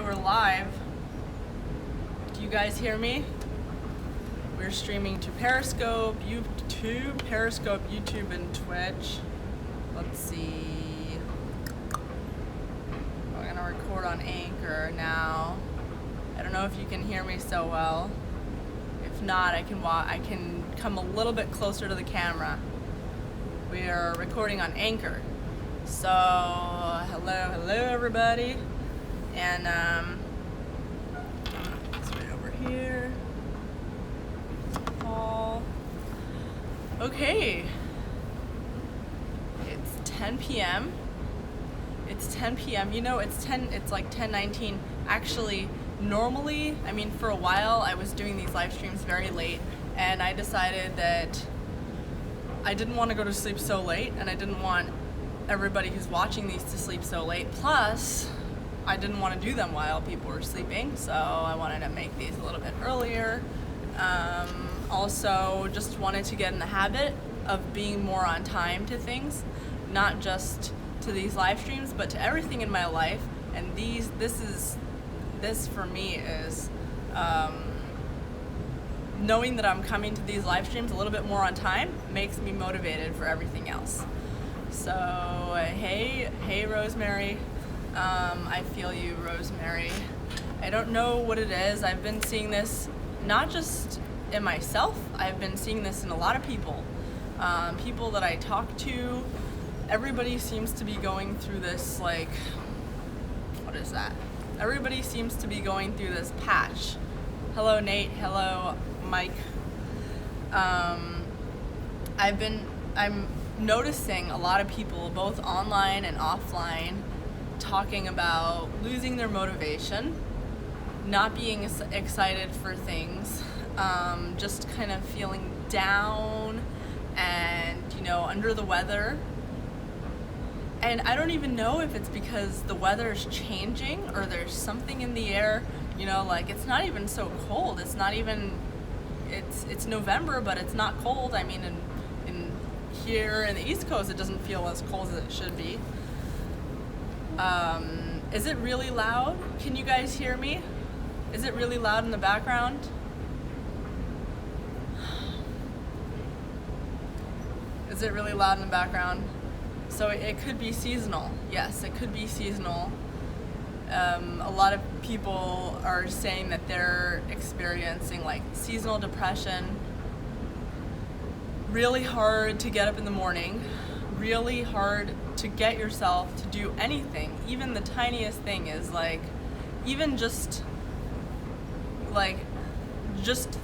we're live. Do you guys hear me? We're streaming to Periscope, YouTube, and Twitch. Let's see. We're gonna record on Anchor now. I don't know if you can hear me so well. If not, I can come a little bit closer to the camera. We are recording on Anchor. So, hello everybody. And it's right over here. Paul. Okay. It's 10 p.m. It's 10 p.m. You know, it's like 10:19. Actually, normally, I mean, for a while, I was doing these live streams very late, and I decided that I didn't want to go to sleep so late, and I didn't want everybody who's watching these to sleep so late. Plus, I didn't want to do them while people were sleeping, so I wanted to make these a little bit earlier. Also, just wanted to get in the habit of being more on time to things, not just to these live streams, but to everything in my life. And this for me is knowing that I'm coming to these live streams a little bit more on time makes me motivated for everything else. So, hey Rosemary. I feel you, Rosemary. I don't know what it is. I've been seeing this not just in myself, I've been seeing this in a lot of people. People that I talk to, everybody seems to be going through this, like, what is that? Everybody seems to be going through this patch. Hello, Nate. Hello, Mike. I'm noticing a lot of people, both online and offline, talking about losing their motivation, not being excited for things, just kind of feeling down and, under the weather. And I don't even know if it's because the weather is changing or there's something in the air, like it's not even so cold. It's not even, it's November, but it's not cold. I mean, in here in the East Coast, it doesn't feel as cold as it should be. Is it really loud? Can you guys hear me? Is it really loud in the background? Is it really loud in the background? So it could be seasonal. Yes, it could be seasonal. A lot of people are saying that they're experiencing like seasonal depression. Really hard to get up in the morning. Really hard to get yourself to do anything. Even the tiniest thing is like, even just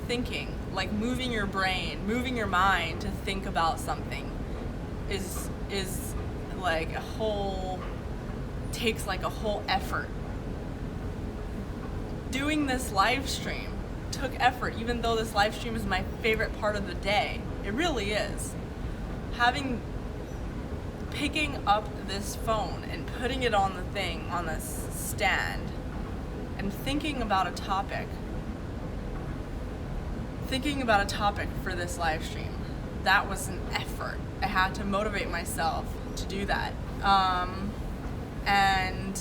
thinking, like moving your brain, moving your mind to think about something is like takes like a whole effort. Doing this live stream took effort, even though this live stream is my favorite part of the day. It really is. Picking up this phone and putting it on this stand, and thinking about a topic for this live stream, that was an effort. I had to motivate myself to do that. And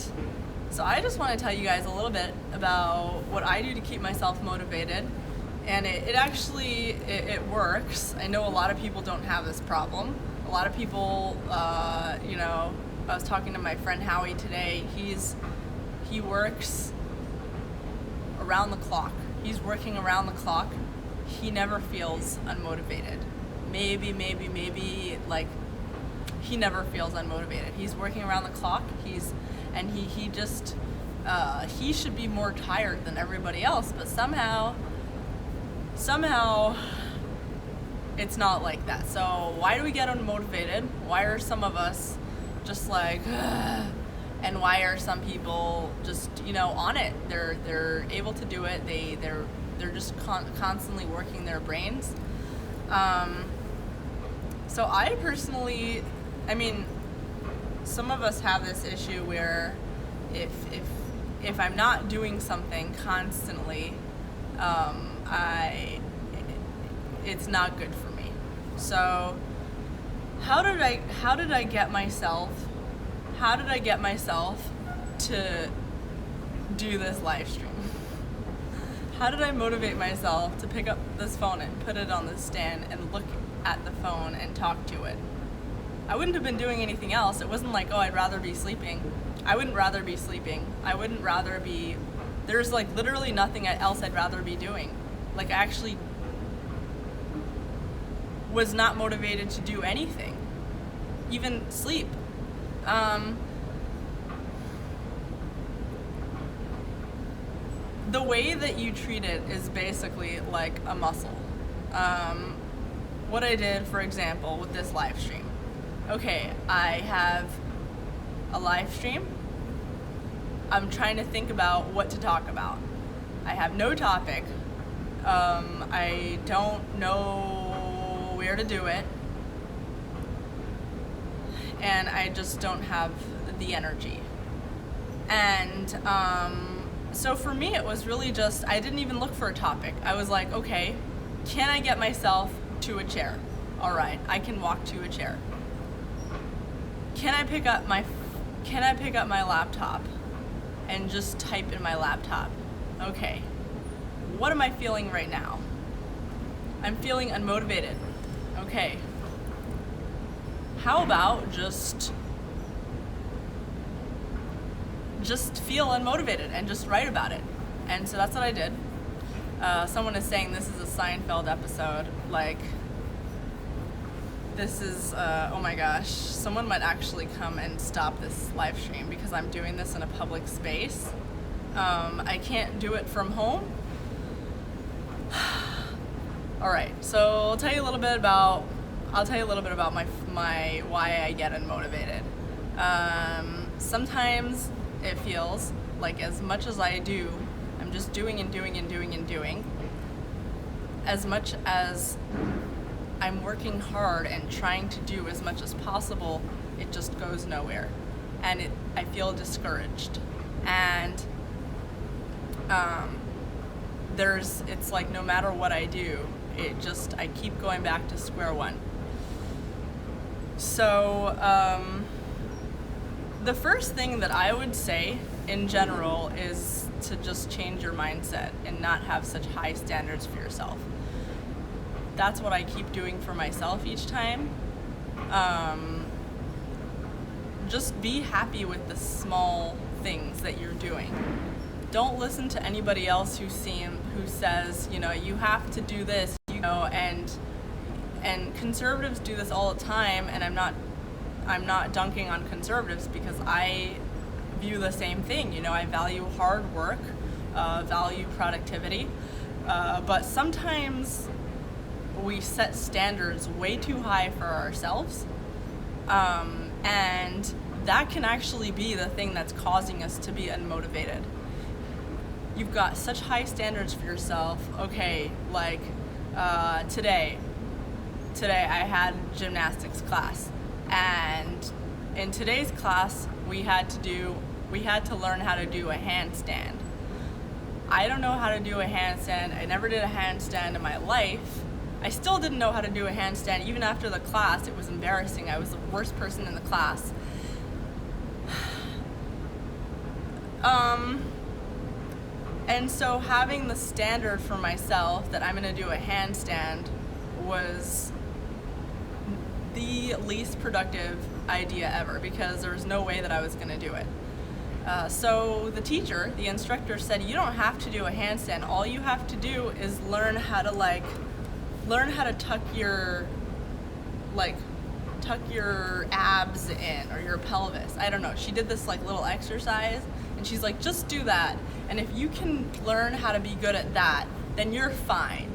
so I just want to tell you guys a little bit about what I do to keep myself motivated. And it actually works. I know a lot of people don't have this problem. A lot of people, I was talking to my friend Howie today. He works around the clock. He's working around the clock. He never feels unmotivated. Maybe, like, he never feels unmotivated. He's working around the clock. He should be more tired than everybody else, but somehow it's not like that. So why do we get unmotivated? Why are some of us just like, ugh? And why are some people just, on it? They're able to do it. They're just constantly working their brains. So I personally, some of us have this issue where if I'm not doing something constantly, it's not good for me. So how did I get myself to do this live stream? How did I motivate myself to pick up this phone and put it on the stand and look at the phone and talk to it? I wouldn't have been doing anything else. It wasn't like, oh, I'd rather be sleeping. I wouldn't rather be sleeping. I wouldn't rather be, there's like literally nothing else I'd rather be doing. Like I actually was not motivated to do anything, even sleep. The way that you treat it is basically like a muscle. What I did, for example, with this live stream. Okay, I have a live stream. I'm trying to think about what to talk about. I have no topic. I don't know where to do it. And I just don't have the energy. And so for me, it was really just, I didn't even look for a topic. I was like, okay, can I get myself to a chair? All right, I can walk to a chair. Can I pick up my laptop and just type in my laptop? Okay, what am I feeling right now? I'm feeling unmotivated. Okay, how about just feel unmotivated and just write about it? And so that's what I did. Someone is saying this is a Seinfeld episode. Like, this is, oh my gosh, someone might actually come and stop this live stream because I'm doing this in a public space. I can't do it from home. All right, so I'll tell you a little bit about my why I get unmotivated. Sometimes it feels like as much as I do, I'm just doing and doing and doing and doing. As much as I'm working hard and trying to do as much as possible, it just goes nowhere. And I feel discouraged. And it's like no matter what I do, I keep going back to square one. So the first thing that I would say in general is to just change your mindset and not have such high standards for yourself. That's what I keep doing for myself each time. Just be happy with the small things that you're doing. Don't listen to anybody else who says, you have to do this, and conservatives do this all the time, and I'm not dunking on conservatives because I view the same thing. I value hard work, value productivity, but sometimes we set standards way too high for ourselves, and that can actually be the thing that's causing us to be unmotivated. You've got such high standards for yourself. Okay, like today I had gymnastics class, and in today's class we had to learn how to do a handstand. I don't know how to do a handstand. I never did a handstand in my life. I still didn't know how to do a handstand even after the class. It was embarrassing. I was the worst person in the class. And so having the standard for myself that I'm going to do a handstand was the least productive idea ever because there was no way that I was going to do it. So the instructor said, you don't have to do a handstand. All you have to do is learn how to tuck your abs in or your pelvis. I don't know. She did this little exercise and she's like, just do that. And if you can learn how to be good at that, then you're fine.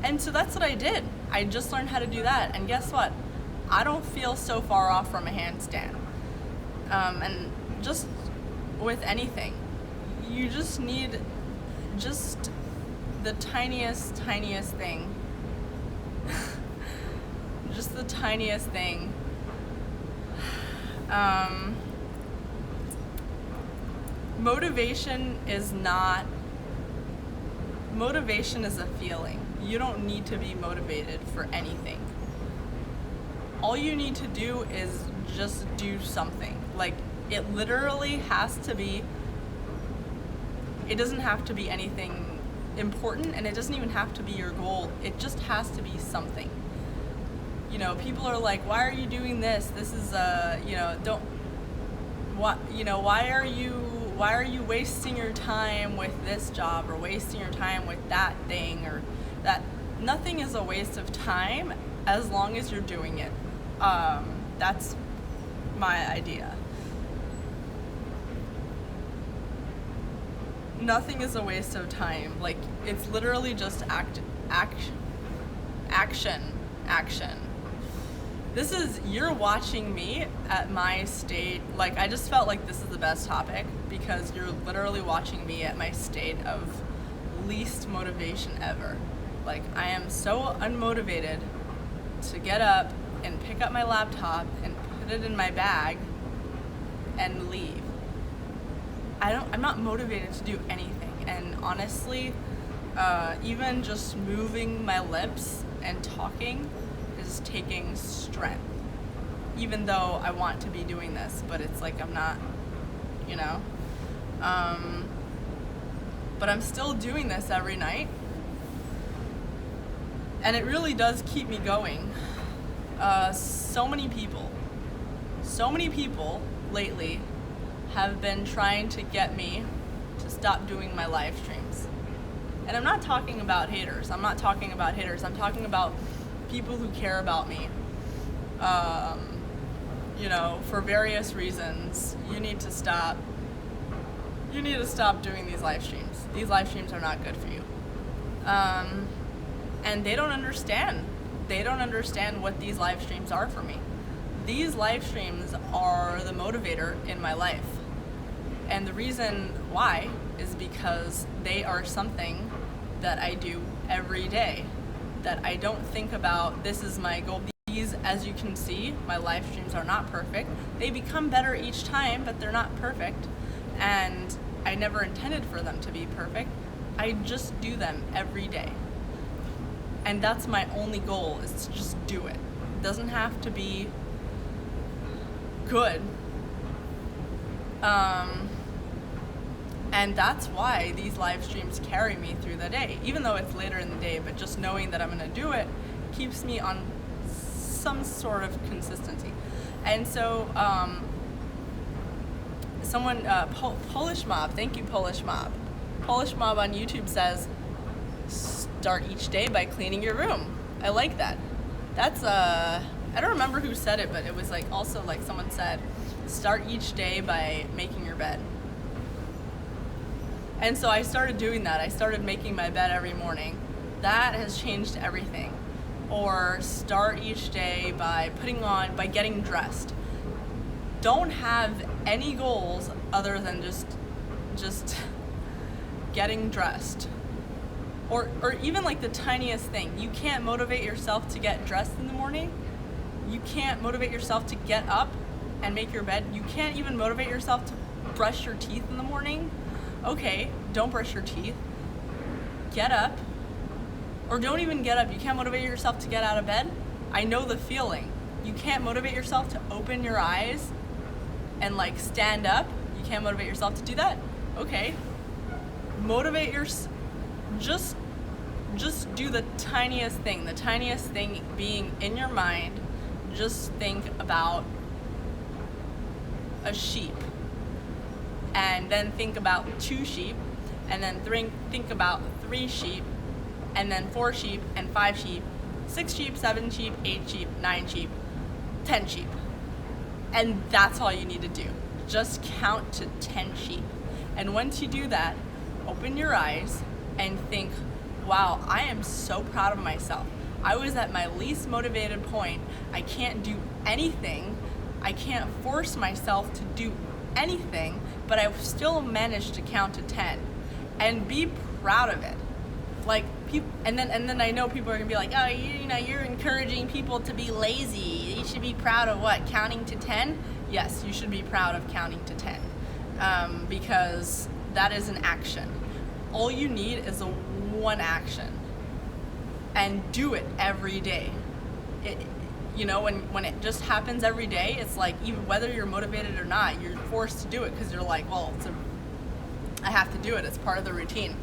And so that's what I did. I just learned how to do that. And guess what? I don't feel so far off from a handstand. And just with anything, you just need just the tiniest thing. Just the tiniest thing. Motivation is a feeling. You don't need to be motivated for anything. All you need to do is just do something. Like, it literally has to be It doesn't have to be anything important, and it doesn't even have to be your goal. It just has to be something. You know, people are like, why are you doing this? This is why are you wasting your time with this job, or wasting your time with that thing, or that? Nothing is a waste of time as long as you're doing it. That's my idea. Nothing is a waste of time. Like, it's literally just action. You're watching me at my state. Like, I just felt like this is the best topic because you're literally watching me at my state of least motivation ever. Like, I am so unmotivated to get up and pick up my laptop and put it in my bag and leave. I'm not motivated to do anything. And honestly, even just moving my lips and talking is taking strength. Even though I want to be doing this, but it's like I'm not, you know. But I'm still doing this every night. And it really does keep me going. So many people lately have been trying to get me to stop doing my live streams. And I'm not talking about haters. I'm talking about people who care about me. You know, for various reasons, you need to stop doing these live streams. These live streams are not good for you. And they don't understand. They don't understand what these live streams are for me. These live streams are the motivator in my life. And the reason why is because they are something that I do every day, that I don't think about, this is my goal. These, as you can see, my live streams are not perfect. They become better each time, but they're not perfect. And I never intended for them to be perfect. I just do them every day. And that's my only goal, is to just do it. It doesn't have to be good. And that's why these live streams carry me through the day, even though it's later in the day, but just knowing that I'm gonna do it keeps me on some sort of consistency. And so, Polish Mob, thank you, Polish Mob. Polish Mob on YouTube says, start each day by cleaning your room. I like that. That's, I don't remember who said it, but it was like, also like someone said, start each day by making your bed. And so I started doing that. I started making my bed every morning. That has changed everything. Or start each day by by getting dressed. Don't have any goals other than just getting dressed. Or even like the tiniest thing. You can't motivate yourself to get dressed in the morning. You can't motivate yourself to get up and make your bed. You can't even motivate yourself to brush your teeth in the morning. Okay, don't brush your teeth. Get up. Or don't even get up. You can't motivate yourself to get out of bed. I know the feeling. You can't motivate yourself to open your eyes and like stand up. You can't motivate yourself to do that. Okay. Motivate just do the tiniest thing being in your mind. Just think about a sheep, and then think about 2 sheep, and then think about 3 sheep, and then 4 sheep, and 5 sheep, 6 sheep, 7 sheep, 8 sheep, 9 sheep, 10 sheep. And that's all you need to do. Just count to 10 sheep. And once you do that, open your eyes and think, wow, I am so proud of myself. I was at my least motivated point. I can't do anything. I can't force myself to do anything, but I've still managed to count to 10 and be proud of it. Like, and then I know people are gonna be like, oh, you're encouraging people to be lazy. You should be proud of what? Counting to 10? Yes, you should be proud of counting to 10, because that is an action. All you need is one action, and do it every day. When it just happens every day, it's like, even whether you're motivated or not, you're forced to do it because you're like, well, I have to do it. It's part of the routine.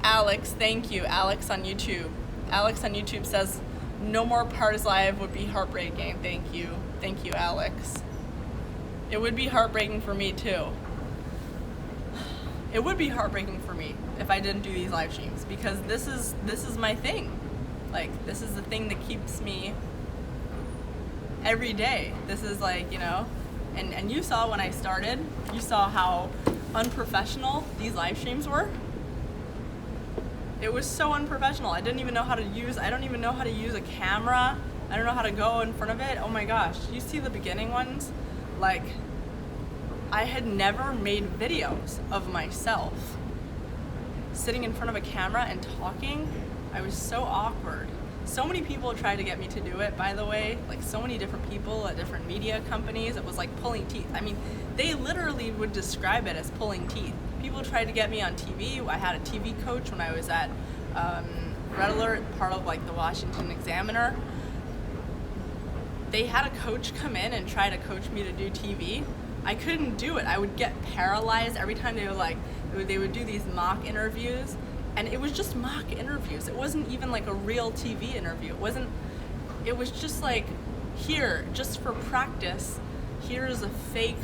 Alex, thank you. Alex on YouTube. Alex on YouTube says, no more Pardes Live would be heartbreaking. Thank you. Thank you, Alex. It would be heartbreaking for me too. It would be heartbreaking for me if I didn't do these live streams, because this is my thing. Like, this is the thing that keeps me every day. This is like, you know, and you saw when I started, you saw how unprofessional these live streams were. It was so unprofessional. I don't even know how to use a camera. I don't know how to go in front of it. Oh my gosh. You see the beginning ones? Like, I had never made videos of myself sitting in front of a camera and talking. I was so awkward. So many people tried to get me to do it, by the way. Like, so many different people at different media companies. It was like pulling teeth. I mean, they literally would describe it as pulling teeth. People tried to get me on TV. I had a TV coach when I was at Red Alert, part of like the Washington Examiner. They had a coach come in and try to coach me to do TV. I couldn't do it. I would get paralyzed every time they would do these mock interviews, and it was just mock interviews. It wasn't even like a real TV interview. It was just like, here, just for practice, here's a fake,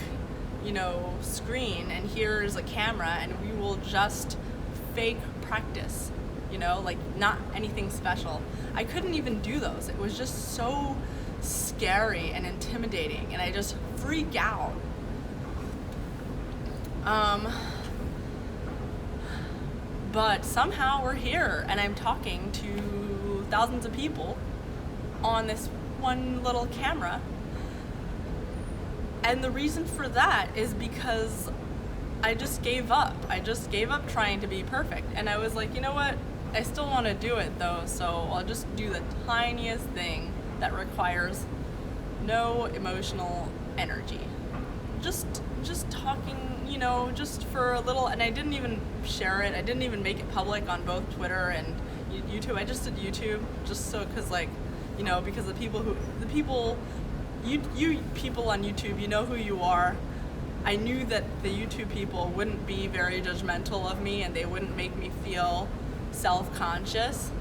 you know, screen, and here's a camera, and we will just fake practice, you know, like not anything special. I couldn't even do those. It was just so scary and intimidating, and I just freak out. But somehow we're here, and I'm talking to thousands of people on this one little camera. And the reason for that is because I just gave up. I just gave up trying to be perfect. And I was like, you know what? I still want to do it though, so I'll just do the tiniest thing that requires no emotional energy. Just talking, you know, just for a little, and I didn't even share it. I didn't even make it public on both Twitter and YouTube. I just did YouTube just so, cause like, you know, because you people on YouTube, you know who you are. I knew that the YouTube people wouldn't be very judgmental of me, and they wouldn't make me feel self-conscious.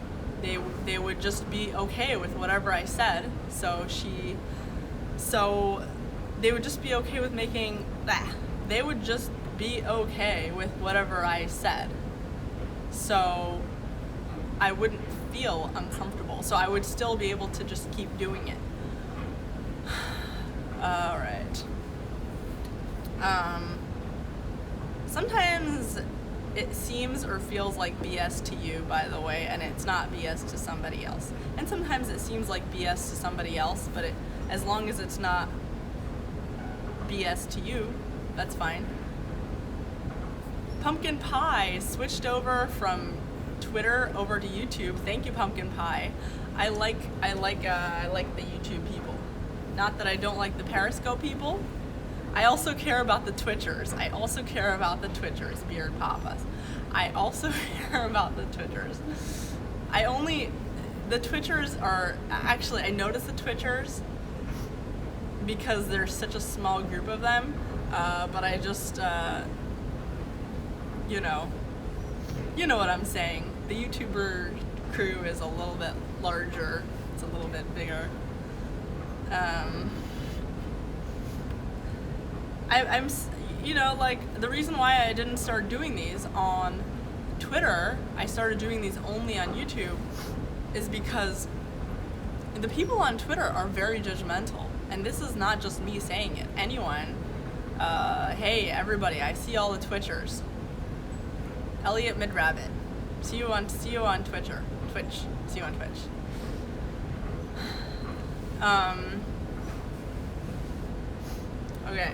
They would just be okay with whatever I said. So they would just be okay with they would just be okay with whatever I said. So I wouldn't feel uncomfortable. So I would still be able to just keep doing it. All right. Sometimes it seems or feels like BS to you, by the way, and it's not BS to somebody else. And sometimes it seems like BS to somebody else, but as long as it's not BS to you, that's fine. Pumpkin Pie switched over from Twitter over to YouTube. Thank you, Pumpkin Pie. I like the YouTube people. Not that I don't like the Periscope people. I also care about the Twitchers. Beard Papas. I also care about the Twitchers. The Twitchers are, actually, I notice the Twitchers because there's such a small group of them, but I just, you know what I'm saying. The YouTuber crew is a little bit larger. It's a little bit bigger. I'm, you know, like, the reason why I didn't start doing these on Twitter, I started doing these only on YouTube, is because the people on Twitter are very judgmental. And this is not just me saying it. Anyone, hey, everybody, I see all the Twitchers. Elliot Midrabbit, see you on Twitter. See you on Twitch. Okay.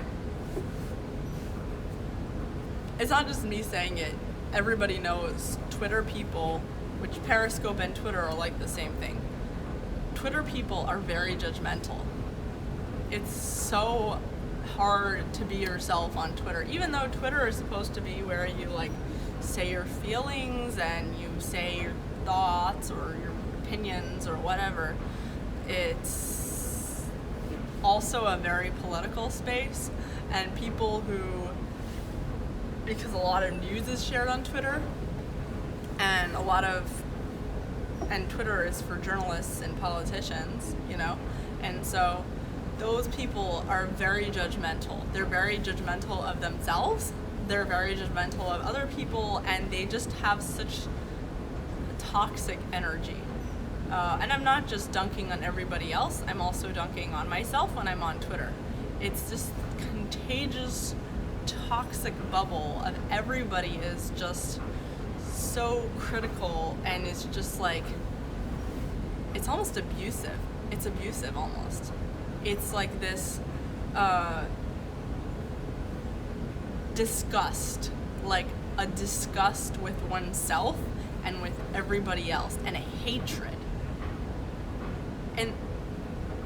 It's not just me saying it. Everybody knows Twitter people, which Periscope and Twitter are like the same thing. Twitter people are very judgmental. It's so hard to be yourself on Twitter, even though Twitter is supposed to be where you like say your feelings and you say your thoughts or your opinions or whatever. It's also a very political space, and people who because a lot of news is shared on Twitter, and and Twitter is for journalists and politicians, and so those people are very judgmental. They're very judgmental of themselves, they're very judgmental of other people, and they just have such toxic energy. And I'm not just dunking on everybody else, I'm also dunking on myself when I'm on Twitter. It's this contagious, toxic bubble of everybody is just so critical, and it's just like, it's almost abusive. It's abusive almost. It's like this disgust, like a disgust with oneself and with everybody else, and a hatred.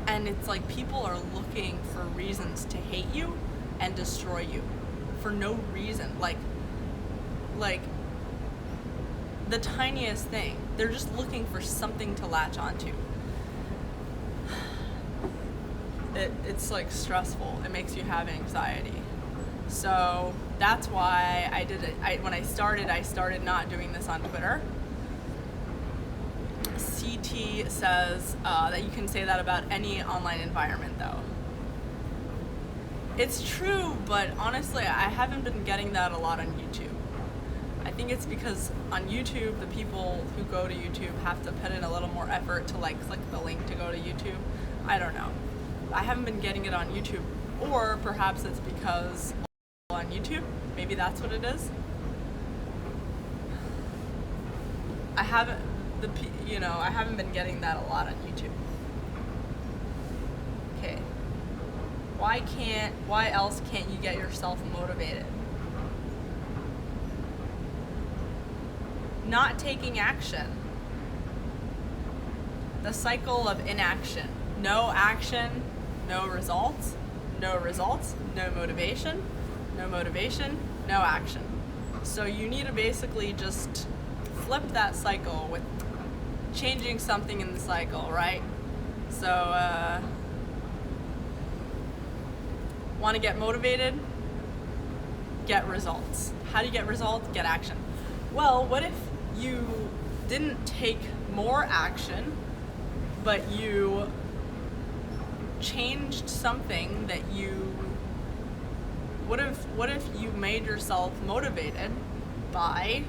And it's like people are looking for reasons to hate you and destroy you for no reason. Like the tiniest thing. They're just looking for something to latch onto. It's like stressful. It makes you have anxiety. So that's why I did it. When I started not doing this on Twitter. CT says that you can say that about any online environment, though. It's true, but honestly, I haven't been getting that a lot on YouTube. I think it's because on YouTube, the people who go to YouTube have to put in a little more effort to click the link to go to YouTube. I don't know. I haven't been getting it on YouTube, or perhaps it's because on YouTube, maybe that's what it is. I haven't been getting that a lot on YouTube. Okay. Why else can't you get yourself motivated? Not taking action. The cycle of inaction. No action, no results. No results, no motivation. No motivation, no action. So you need to basically just flip that cycle with changing something in the cycle, right? So, want to get motivated? Get results. How do you get results? Get action. Well, what if you didn't take more action, but you changed something that what if you made yourself motivated by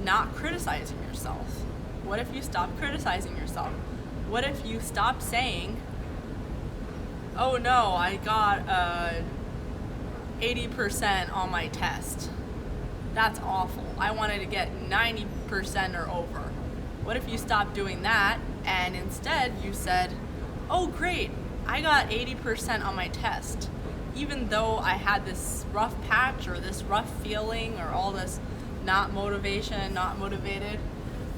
not criticizing yourself? What if you stopped criticizing yourself? What if you stopped saying, oh no, I got 80% on my test. That's awful. I wanted to get 90% or over. What if you stopped doing that and instead you said, oh great, I got 80% on my test. Even though I had this rough patch or this rough feeling or all this not motivated,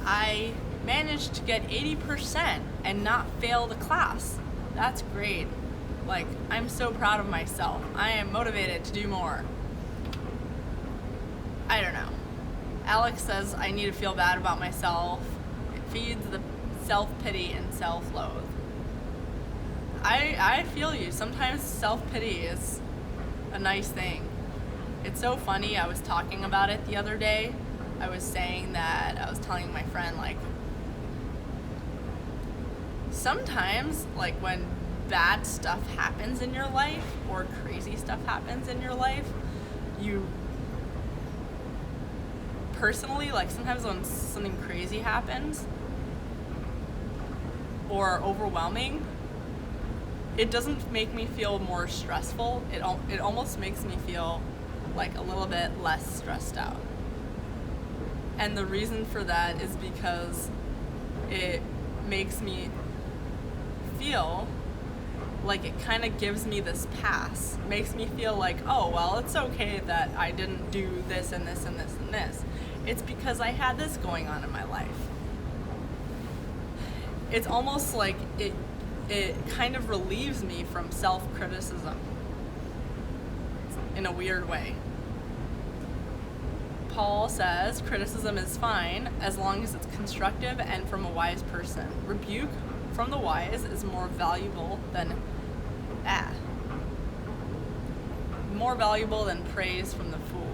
I managed to get 80% and not fail the class. That's great. Like, I'm so proud of myself. I am motivated to do more. I don't know. Alex says I need to feel bad about myself. It feeds the self-pity and self-loathe. I feel you. Sometimes self-pity is a nice thing. It's so funny. I was talking about it the other day. I was saying that I was telling my friend, sometimes, when bad stuff happens in your life or crazy stuff happens in your life, you personally, sometimes when something crazy happens or overwhelming, it doesn't make me feel more stressful. It almost makes me feel a little bit less stressed out. And the reason for that is because it makes me feel like it kind of gives me this pass. It makes me feel like, oh, well, it's okay that I didn't do this and this and this and this. It's because I had this going on in my life. It's almost like it kind of relieves me from self-criticism in a weird way. Paul says criticism is fine as long as it's constructive and from a wise person. Rebuke from the wise is more valuable than more valuable than praise from the fool.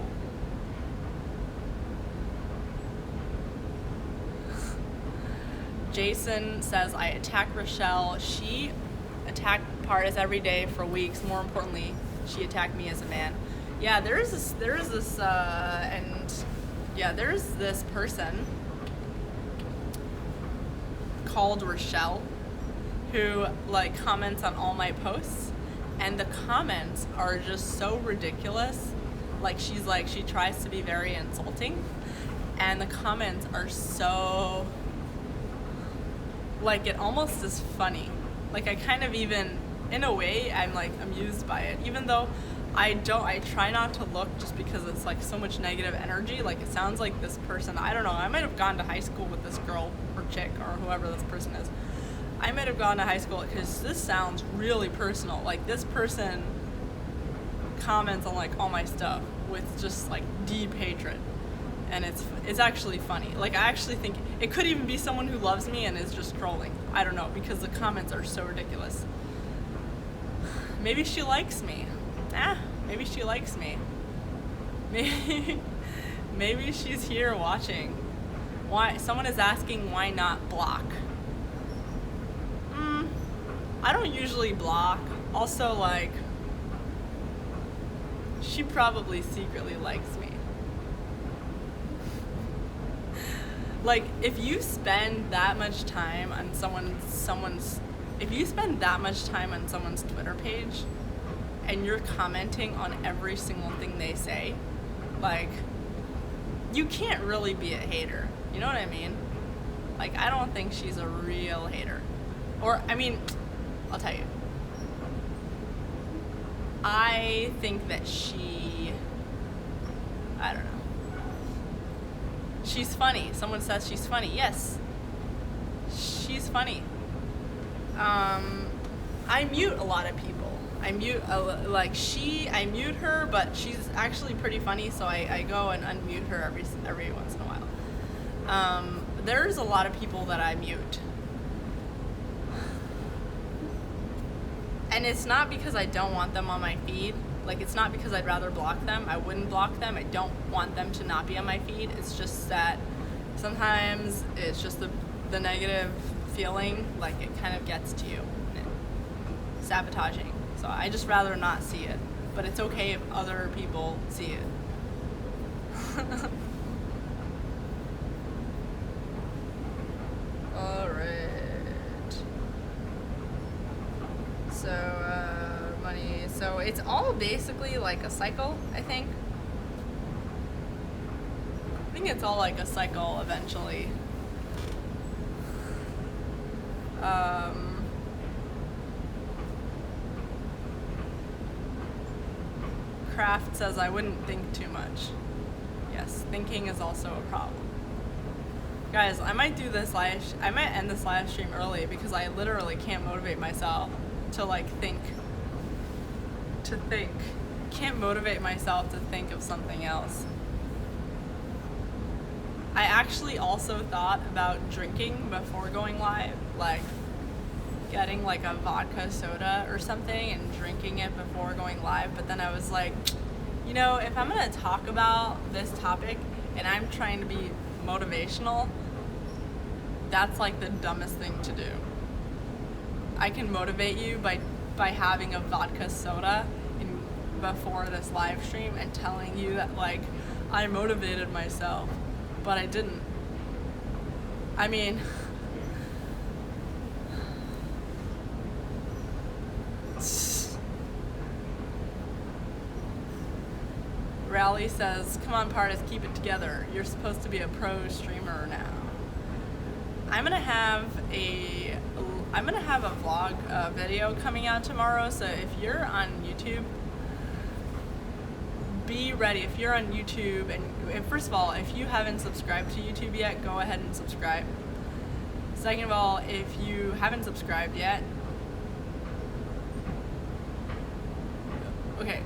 Jason says, I attack Rochelle. She attacked Pardes every day for weeks. More importantly, she attacked me as a man. Yeah, there's this person called Rochelle who like comments on all my posts, and the comments are just so ridiculous. Like she tries to be very insulting, and the comments are so like it almost is funny. Like I kind of even, in a way, I'm like amused by it, even though I try not to look just because it's like so much negative energy. Like it sounds like this person, I don't know, I might have gone to high school with this girl or chick or whoever this person is. I might have gone to high school because this sounds really personal. Like this person comments on like all my stuff with just like deep hatred, and it's actually funny. Like I actually think it could even be someone who loves me and is just trolling. I don't know, because the comments are so ridiculous. Maybe she likes me. Maybe she likes me. Maybe she's here watching. Why? Someone is asking why not block. I don't usually block. Also, like, she probably secretly likes me. Like, if you spend that much time on someone's Twitter page and you're commenting on every single thing they say, like, you can't really be a hater. You know what I mean? Like, I don't think she's a real hater. Or, I mean, I'll tell you. I think that I don't know. She's funny. Someone says she's funny. Yes, she's funny. I mute a lot of people. I mute her, but she's actually pretty funny, so I go and unmute her every once in a while. There's a lot of people that I mute. And it's not because I don't want them on my feed. Like, it's not because I'd rather block them. I wouldn't block them. I don't want them to not be on my feed. It's just that sometimes it's just the negative feeling, like, it kind of gets to you. Sabotaging. So I just rather not see it. But it's okay if other people see it. Alright. So, money. So it's all basically like a cycle, I think. I think it's all like a cycle eventually. Kraft says I wouldn't think too much. Yes, thinking is also a problem. Guys, I might end this live stream early because I literally can't motivate myself to think. Can't motivate myself to think of something else. I actually also thought about drinking before going live, like getting like a vodka soda or something and drinking it before going live, but then I was like, you know, if I'm gonna talk about this topic and I'm trying to be motivational, that's like the dumbest thing to do. I can motivate you by having a vodka soda before this live stream and telling you that like I motivated myself, but I didn't. I mean, Rally says, come on Pardes, keep it together. You're supposed to be a pro streamer now. I'm gonna have a vlog video coming out tomorrow, so if you're on YouTube, be ready. If you're on YouTube, and first of all, if you haven't subscribed to YouTube yet, go ahead and subscribe. Second of all, if you haven't subscribed yet, okay,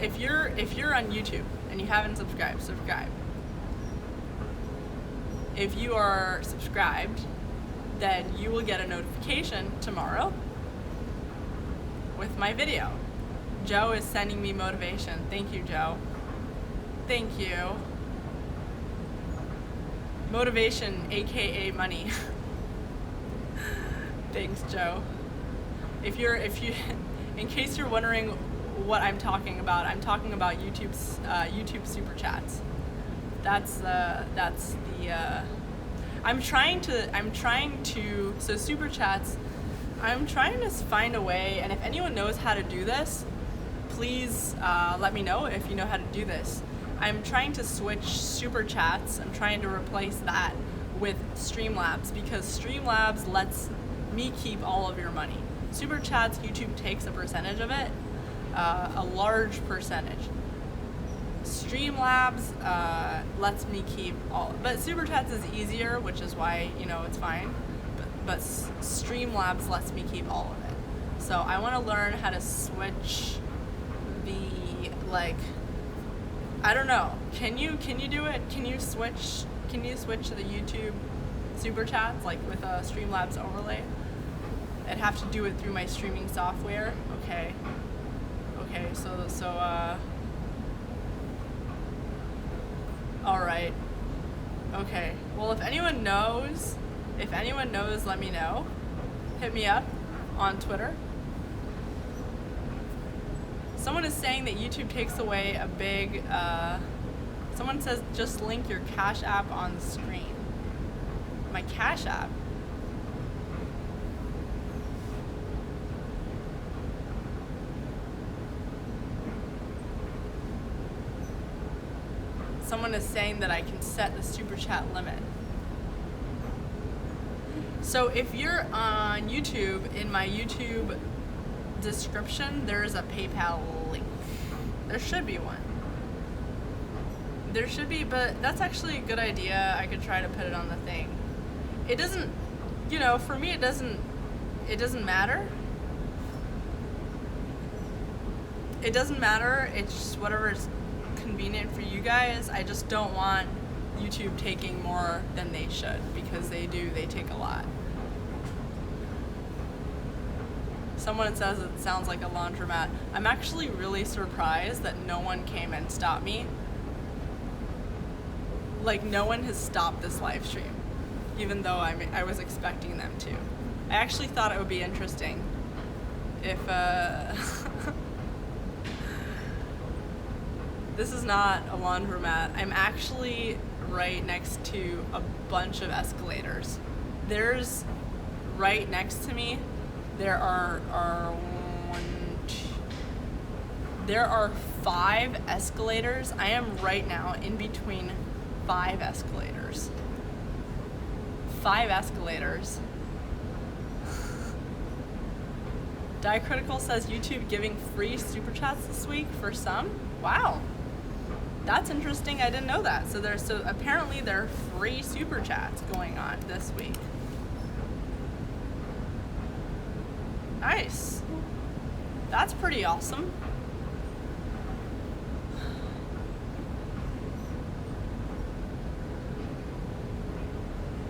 if you're on YouTube and you haven't subscribed, subscribe. If you are subscribed, then you will get a notification tomorrow with my video. Joe is sending me motivation. Thank you, Joe. Thank you. Motivation, aka money. Thanks, Joe. If you, in case you're wondering what I'm talking about YouTube's YouTube super chats. That's the. I'm trying to. So super chats. I'm trying to find a way, and if anyone knows how to do this, please let me know if you know how to do this. I'm trying to switch super chats. I'm trying to replace that with Streamlabs because Streamlabs lets me keep all of your money. Super chats, YouTube takes a percentage of it, a large percentage. Streamlabs lets me keep all, but super chats is easier, which is why it's fine. But Streamlabs lets me keep all of it. So I want to learn how to switch the I don't know. Can you do it? Can you switch to the YouTube super chats with a Streamlabs overlay? I'd have to do it through my streaming software. Okay. So all right. Okay. Well, if anyone knows, let me know. Hit me up on Twitter. Someone is saying that YouTube takes away a big, someone says just link your Cash App on the screen. My Cash App? Someone is saying that I can set the super chat limit. So if you're on YouTube, in my YouTube description, there's a PayPal link. There should be one. There should be, but that's actually a good idea. I could try to put it on the thing. It doesn't, for me, it doesn't matter. It doesn't matter. It's just whatever's convenient for you guys. I just don't want YouTube taking more than they should, because they take a lot. Someone says it sounds like a laundromat. I'm actually really surprised that no one came and stopped me. No one has stopped this live stream, even though I was expecting them to. I actually thought it would be interesting if this is not a laundromat. I'm actually right next to a bunch of escalators. There's right next to me. There are 5 escalators. I am right now in between 5 escalators. 5 escalators. Diacritical says YouTube giving free super chats this week for some. Wow. That's interesting. I didn't know that. So apparently there are free super chats going on this week. Nice. That's pretty awesome.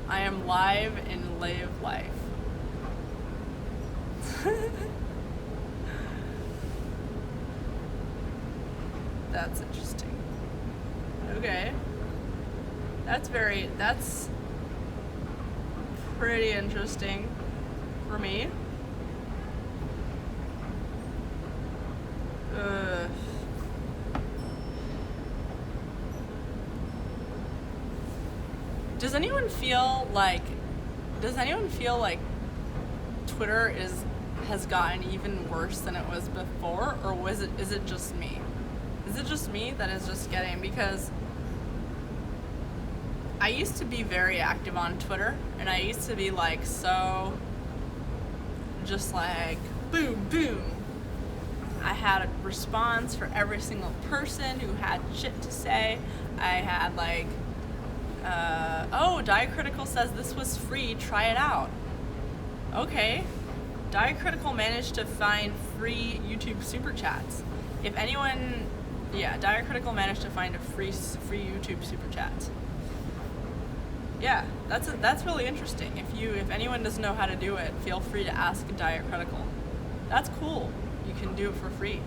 I am live in live life. That's interesting. Okay. That's pretty interesting for me. Does anyone feel like Twitter has gotten even worse than it was before, or is it just me? Is it just me that is just getting, because I used to be very active on Twitter, and I used to be so just boom, boom. I had a response for every single person who had shit to say. I had Diacritical says this was free, try it out. Okay. Diacritical managed to find free YouTube super chats. If anyone, Diacritical managed to find a free YouTube super chat. Yeah, that's really interesting. If anyone doesn't know how to do it, feel free to ask Diacritical. That's cool. You can do it for free.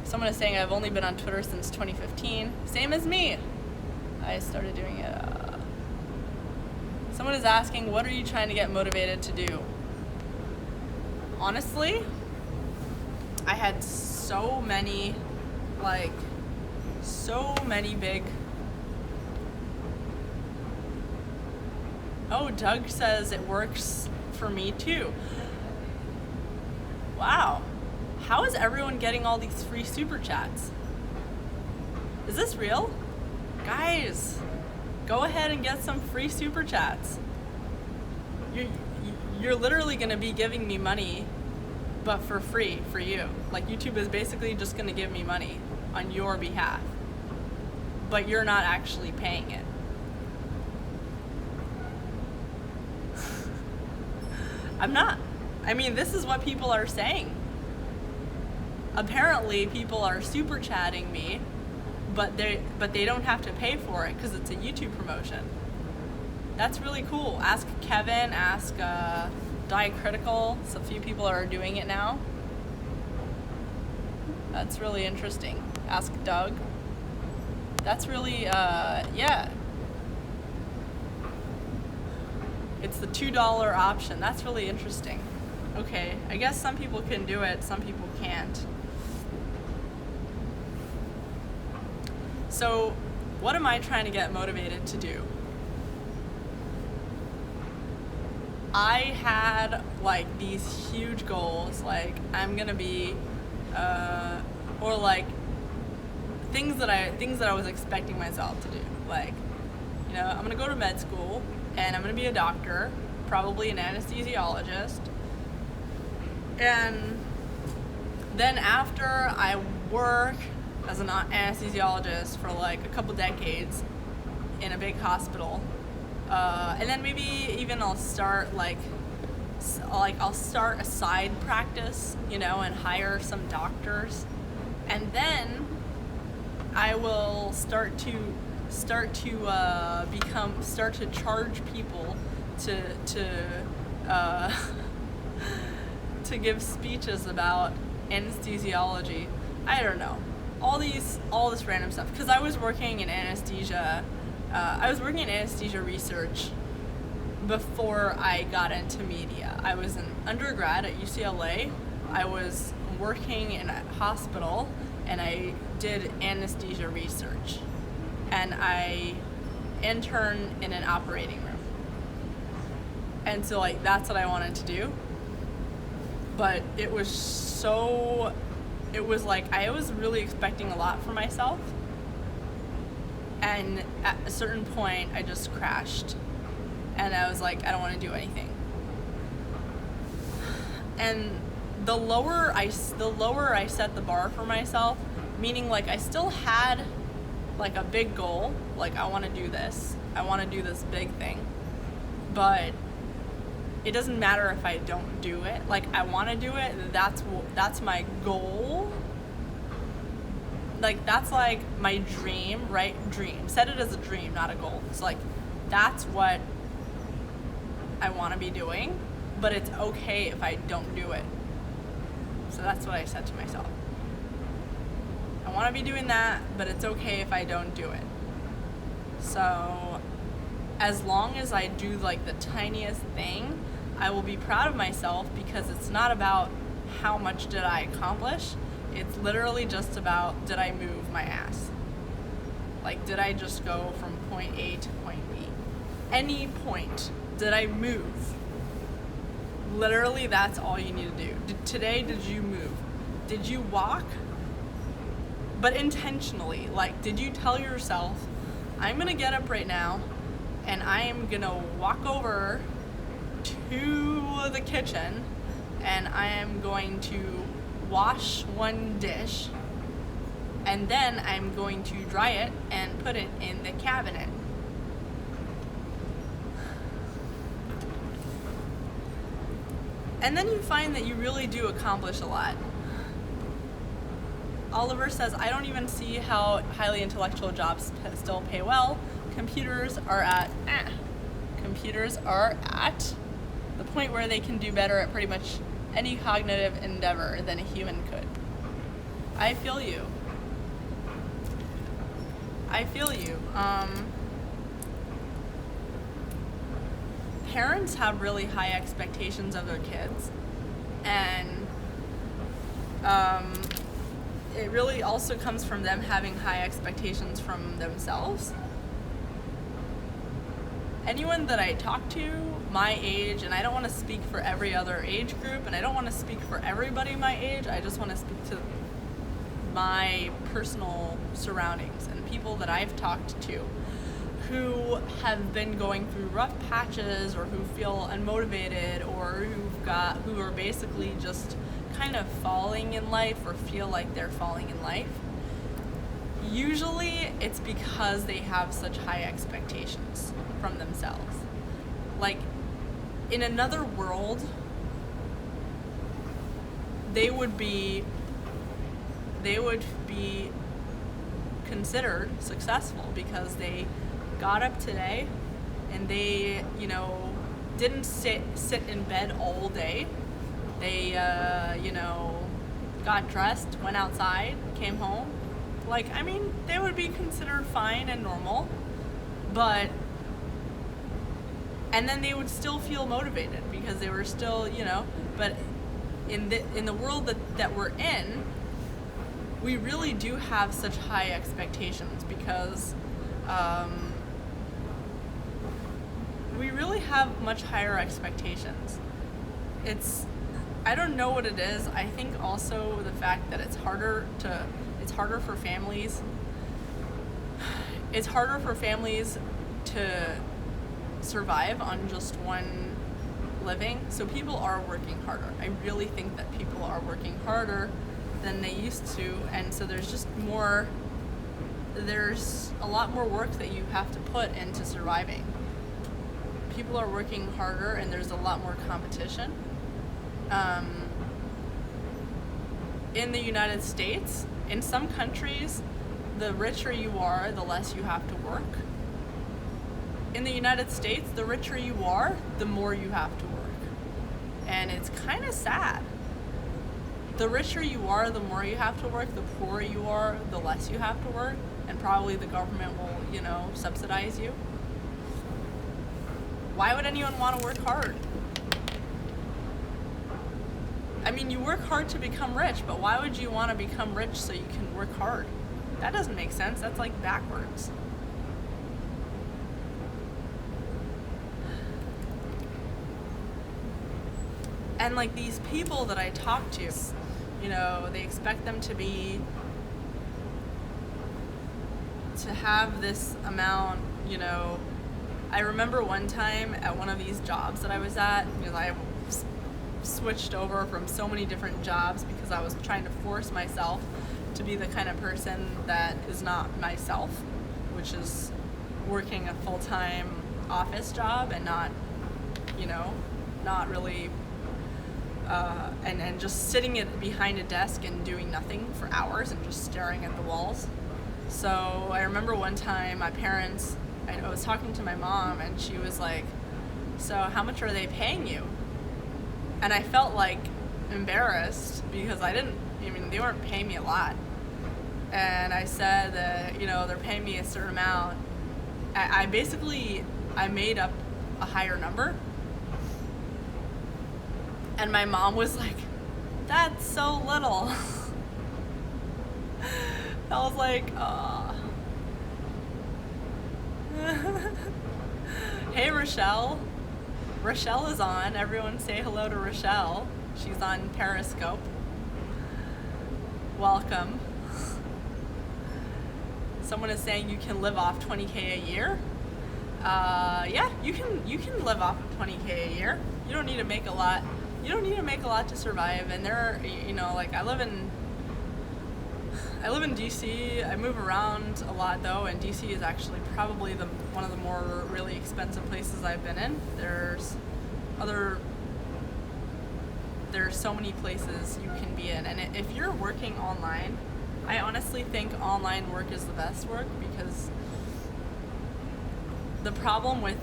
Someone is saying I've only been on Twitter since 2015. Same as me. I started doing it. Someone is asking, what are you trying to get motivated to do? Honestly, I had so many big... Oh, Doug says it works for me too. Wow. How is everyone getting all these free super chats? Is this real? Guys, go ahead and get some free super chats. You're literally going to be giving me money, but for free for you. Like, YouTube is basically just going to give me money on your behalf, but you're not actually paying it. I'm not. I mean, this is what people are saying. Apparently, people are super chatting me, but they don't have to pay for it because it's a YouTube promotion. That's really cool. Ask Kevin, ask Diacritical. So a few people are doing it now. That's really interesting. Ask Doug. That's really, yeah. It's the $2 option. That's really interesting. Okay, I guess some people can do it, some people can't. So, what am I trying to get motivated to do? I had like these huge goals, like I'm gonna be, or like things that I was expecting myself to do. Like, you know, I'm gonna go to med school and I'm gonna be a doctor, probably an anesthesiologist. And then after I work as an anesthesiologist for like a couple decades in a big hospital, and then maybe even I'll start I'll start a side practice, you know, and hire some doctors, and then I will start to charge people to give speeches about anesthesiology. I don't know, all this random stuff, because I was working in anesthesia. I was working in anesthesia research before I got into media. I was an undergrad at UCLA. I was working in a hospital and I did anesthesia research, and I interned in an operating room. And so like that's what I wanted to do. But it was like I was really expecting a lot for myself. And at a certain point I just crashed. And I was like, I don't want to do anything. And the lower I set the bar for myself, meaning like I still had like a big goal, like I want to do this big thing, but it doesn't matter if I don't do it. Like, I want to do it, that's my goal. Like, that's like my dream, right? Dream. Set it as a dream, not a goal. So like, that's what I want to be doing, but it's okay if I don't do it. So that's what I said to myself. I want to be doing that, but it's okay if I don't do it. So as long as I do like the tiniest thing, I will be proud of myself, because it's not about how much did I accomplish. It's literally just about, did I move my ass? Like, did I just go from point A to point B? Any point, did I move? Literally, that's all you need to do. Today, did you move? Did you walk? But intentionally, like, did you tell yourself, I'm gonna get up right now and I am gonna walk over to the kitchen and I am going to wash one dish, and then I'm going to dry it and put it in the cabinet. And then you find that you really do accomplish a lot. Oliver says, I don't even see how highly intellectual jobs still pay well. Computers are at the point where they can do better at pretty much any cognitive endeavor than a human could. I feel you. Parents have really high expectations of their kids, and it really also comes from them having high expectations from themselves. Anyone that I talk to my age, and I don't want to speak for every other age group, and I don't want to speak for everybody my age, I just want to speak to my personal surroundings and people that I've talked to who have been going through rough patches, or who feel unmotivated, or who are basically just kind of falling in life, or feel like they're falling in life. Usually it's because they have such high expectations from themselves. Like, in another world, they would be considered successful because they got up today and they, didn't sit in bed all day. They, got dressed, went outside, came home. They would be considered fine and normal, and then they would still feel motivated because they were still, but in the world that we're in, we really do have such high expectations because we really have much higher expectations. I don't know what it is. I think also the fact that it's harder for families. It's harder for families to survive on just one living. So people are working harder. I really think that people are working harder than they used to, and so there's a lot more work that you have to put into surviving. People are working harder and there's a lot more competition. In the United States, in some countries, the richer you are, the less you have to work. In the United States, the richer you are, the more you have to work. And it's kind of sad. The richer you are, the more you have to work. The poorer you are, the less you have to work. And probably the government will, subsidize you. Why would anyone want to work hard? You work hard to become rich, but why would you want to become rich so you can work hard? That doesn't make sense. That's backwards. And these people that I talk to, they expect them to have this amount, I remember one time at one of these jobs that I was at, because I switched over from so many different jobs because I was trying to force myself to be the kind of person that is not myself, which is working a full-time office job and not really, and just sitting behind a desk and doing nothing for hours and just staring at the walls. So I remember one time I was talking to my mom and she was like, "So how much are they paying you?" And I felt embarrassed because they weren't paying me a lot. And I said that, they're paying me a certain amount. I made up a higher number. And my mom was like, "That's so little." I was like, "Aw." Hey, Rochelle. Rochelle is on. Everyone say hello to Rochelle. She's on Periscope. Welcome. Someone is saying you can live off $20K a year. Yeah, you can live off of $20K a year. You don't need to make a lot. You don't need to make a lot to survive. And there are, I live in DC. I move around a lot though, and DC is actually probably one of the more really expensive places I've been in. There's so many places you can be in, and if you're working online, I honestly think online work is the best work, because the problem with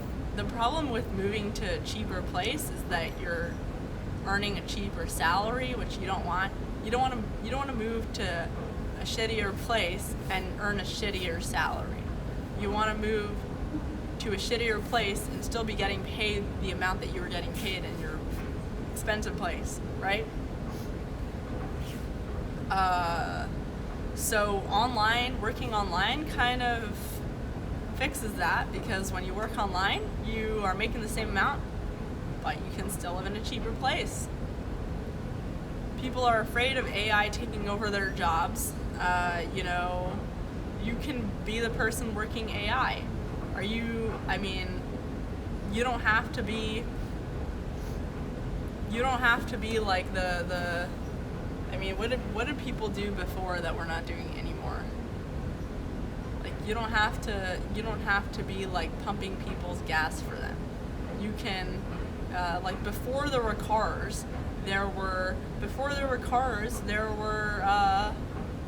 moving to a cheaper place is that earning a cheaper salary, which you don't want. You don't want to move to a shittier place and earn a shittier salary. You want to move to a shittier place and still be getting paid the amount that you were getting paid in your expensive place, right? So working online kind of fixes that, because when you work online, you are making the same amount, but you can still live in a cheaper place. People are afraid of AI taking over their jobs. You can be the person working AI. You don't have to be like what did people do before that we're not doing anymore? Like, you don't have to be like pumping people's gas for them. You can, like, before there were cars, there were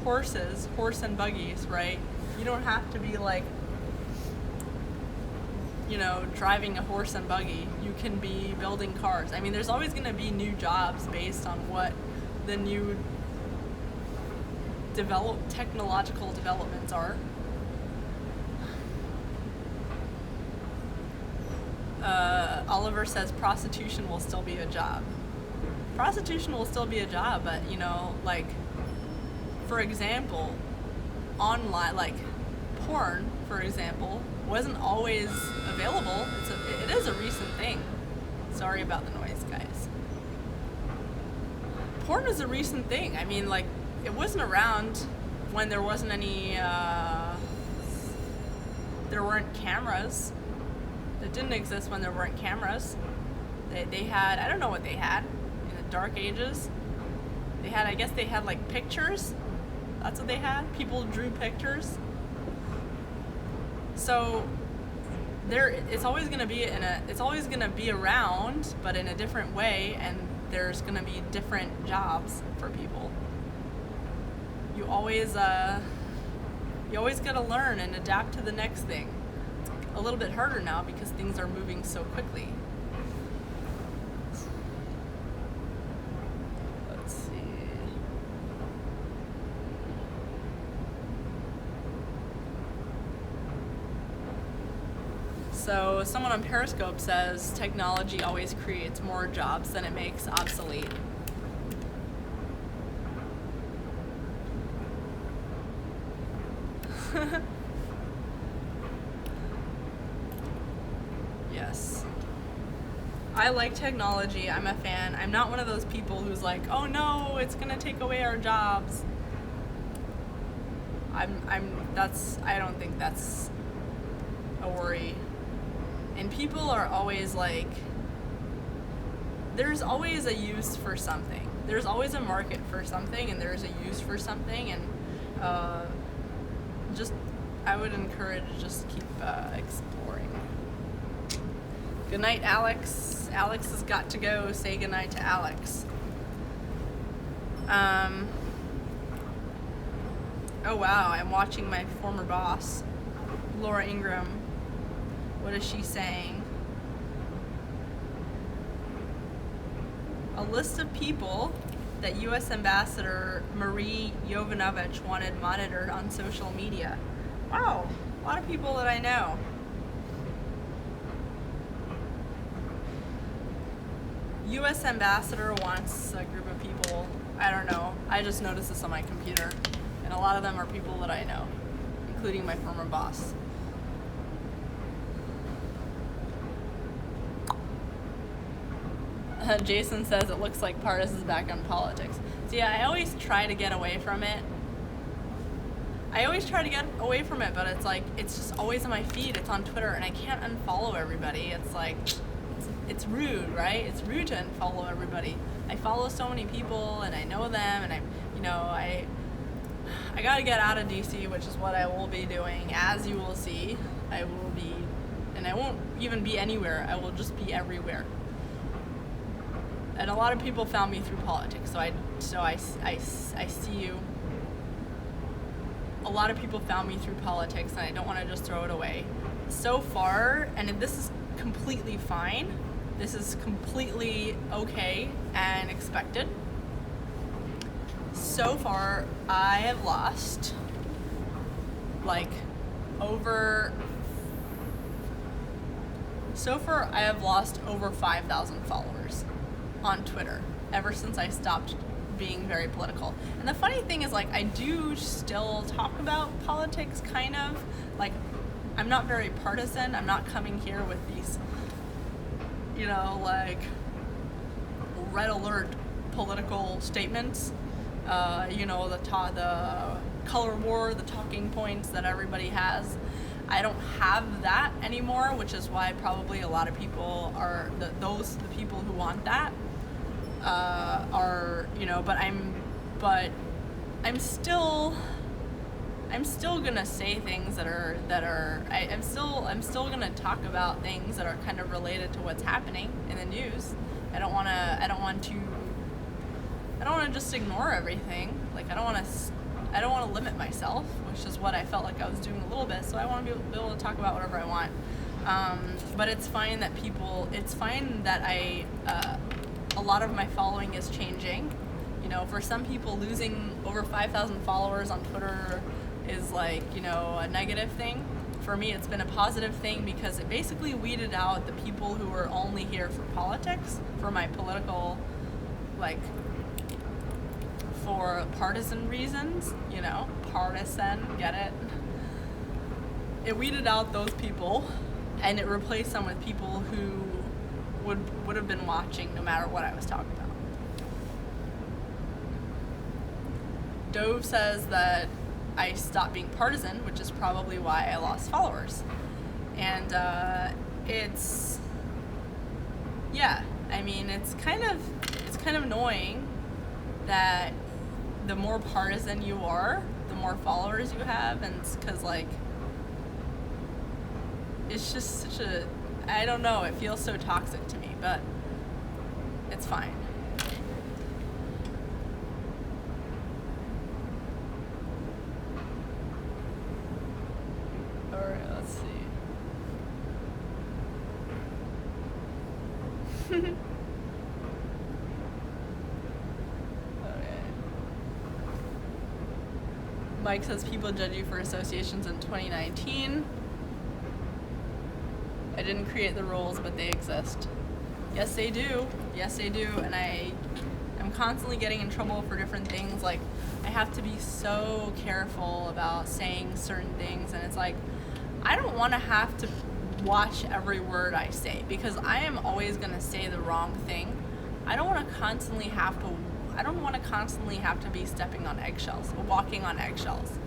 horse and buggies, right? You don't have to be like, driving a horse and buggy. You can be building cars. I mean, there's always going to be new jobs based on what the new technological developments are. Oliver says prostitution will still be a job. Prostitution will still be a job, but like, for example, online, like porn, for example, wasn't always available. It is a recent thing. Sorry about the noise, guys. Porn is a recent thing. I mean, like, it wasn't around when there wasn't any, there weren't cameras. It didn't exist when there weren't cameras. They had, I don't know what they had in the dark ages. I guess they had like pictures. That's what they had. People drew pictures. So it's always gonna be around, but in a different way, and there's gonna be different jobs for people. You always gotta learn and adapt to the next thing. A little bit harder now because things are moving so quickly. Let's see. So someone on Periscope says technology always creates more jobs than it makes obsolete. Yes. I like technology. I'm a fan. I'm not one of those people who's like, oh no, it's gonna take away our jobs. I don't think that's a worry. And people are always like, there's always a use for something. There's always a market for something, and there's a use for something, and I would encourage just keep exploring. Good night, Alex. Alex has got to go. Say good night to Alex. Oh wow, I'm watching my former boss, Laura Ingram. What is she saying? A list of people that U.S. Ambassador Marie Yovanovitch wanted monitored on social media. Wow, a lot of people that I know. U.S. Ambassador wants a group of people, I don't know, I just noticed this on my computer, and a lot of them are people that I know, including my former boss. Jason says it looks like Pardes is back on politics. So yeah, I always try to get away from it. But it's like, it's just always on my feed. It's on Twitter, and I can't unfollow everybody. It's like, it's rude, right? It's rude to unfollow everybody. I follow so many people, and I know them, and I gotta get out of DC, which is what I will be doing. As you will see, I will be, and I won't even be anywhere. I will just be everywhere. And a lot of people found me through politics, so I see you. A lot of people found me through politics, and I don't want to just throw it away. So far, and this is completely fine, This is completely okay and expected. So far, I have lost I have lost over 5,000 followers on Twitter ever since I stopped being very political. And the funny thing is, like, I do still talk about politics, kind of. Like, I'm not very partisan. I'm not coming here with these, like, red alert political statements. The color war, the talking points that everybody has. I don't have that anymore, which is why probably a lot of people are the people who want that are, but I'm still gonna say things I'm still gonna talk about things that are kind of related to what's happening in the news. I don't want to just ignore everything. Like, I don't want to limit myself, which is what I felt like I was doing a little bit. So I want to be able to talk about whatever I want. But it's fine that a lot of my following is changing. For some people, losing over 5,000 followers on Twitter is like, a negative thing. For me, it's been a positive thing because it basically weeded out the people who were only here for politics, for my political, for partisan reasons, partisan, get it? It weeded out those people, and it replaced them with people who would have been watching no matter what I was talking about. Dove says that I stopped being partisan, which is probably why I lost followers. And it's kind of annoying that the more partisan you are, the more followers you have, and it's because, it's just such a, I don't know, it feels so toxic to me, but it's fine. Alright, let's see. Mike says people judge you for associations in 2019. I didn't create the rules, but they exist. Yes, they do. Yes, they do. And I'm constantly getting in trouble for different things. Like, I have to be so careful about saying certain things. And it's like, I don't want to have to watch every word I say because I am always going to say the wrong thing. I don't want to constantly have to be stepping on eggshells, walking on eggshells.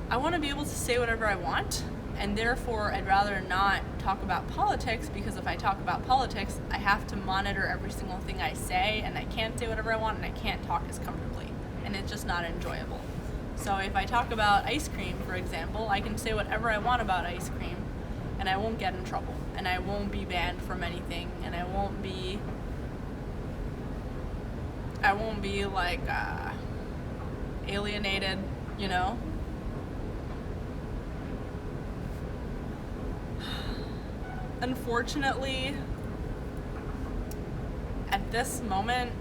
I want to be able to say whatever I want, and therefore I'd rather not talk about politics, because if I talk about politics, I have to monitor every single thing I say, and I can't say whatever I want, and I can't talk as comfortably, and it's just not enjoyable. So if I talk about ice cream, for example, I can say whatever I want about ice cream, and I won't get in trouble, and I won't be banned from anything, and I won't be alienated, Unfortunately, at this moment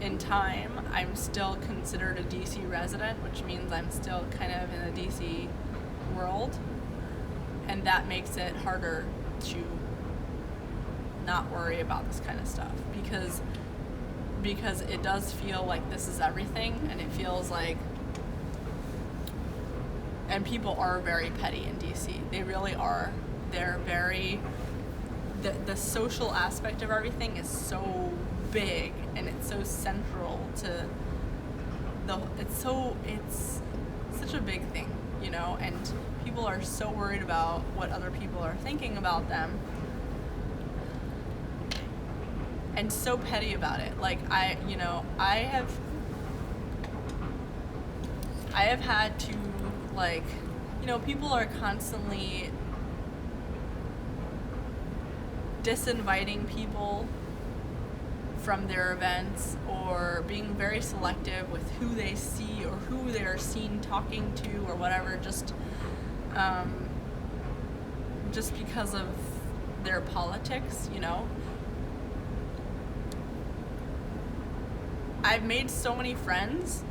in time, I'm still considered a DC resident, which means I'm still kind of in the DC world, and that makes it harder to not worry about this kind of stuff, because it does feel like this is everything, and it feels like, and people are very petty in DC. They really are. They're very, the social aspect of everything is so big, and it's so central to it's such a big thing, and people are so worried about what other people are thinking about them, and so petty about it. Like, I have had to, people are constantly disinviting people from their events, or being very selective with who they see or who they're seen talking to or whatever, just because of their politics, you know. I've made so many friends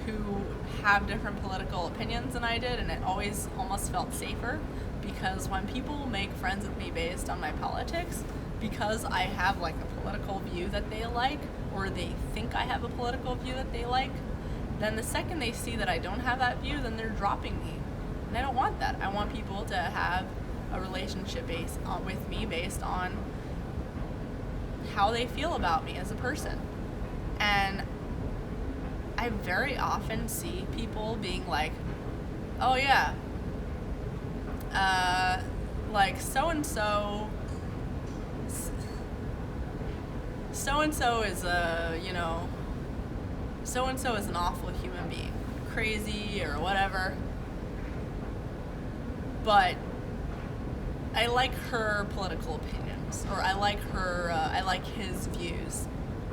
who have different political opinions than I did, and it always almost felt safer, because when people make friends with me based on my politics, because I have like a political view that they like, or they think I have a political view that they like, then the second they see that I don't have that view, then they're dropping me. And I don't want that. I want people to have a relationship with me based on how they feel about me as a person. And I very often see people being like, oh yeah, like so-and-so is so-and-so is an awful human being, crazy or whatever, but I like her political opinions, or I like his views,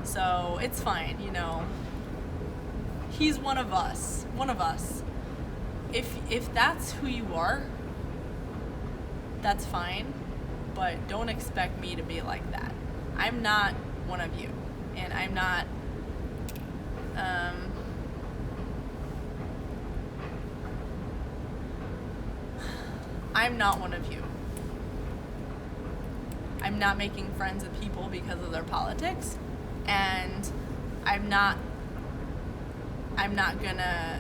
so it's fine, you know. He's one of us. If that's who you are, that's fine, but don't expect me to be like that. I'm not one of you, and I'm not one of you. I'm not making friends with people because of their politics, and I'm not gonna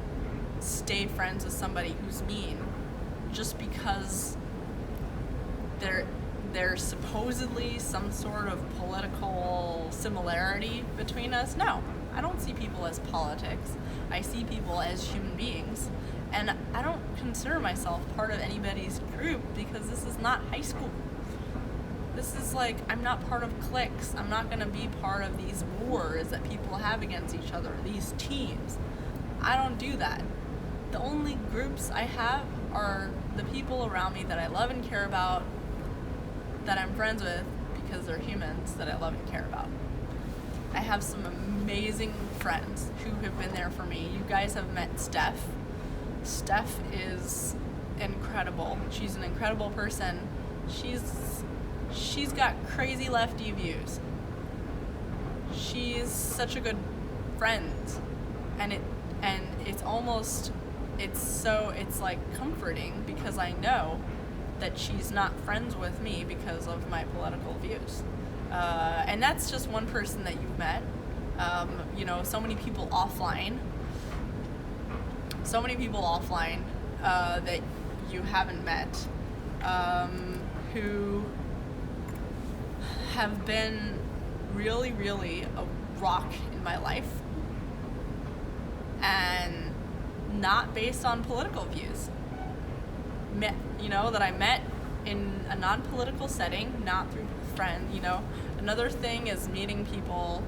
stay friends with somebody who's mean just because there's supposedly some sort of political similarity between us. No, I don't see people as politics. I see people as human beings, and I don't consider myself part of anybody's group, because this is not high school. This is like, I'm not part of cliques. I'm not gonna be part of these wars that people have against each other, these teams. I don't do that. The only groups I have are the people around me that I love and care about, that I'm friends with because they're humans that I love and care about. I have some amazing friends who have been there for me. You guys have met Steph. Steph is incredible. She's an incredible person. She's got crazy lefty views. She's such a good friend, and it's like comforting, because I know that she's not friends with me because of my political views. And that's just one person that you've met. You know, so many people offline that you haven't met, who have been really, really a rock in my life, and not based on political views. That I met in a non-political setting, not through friend. Another thing is meeting people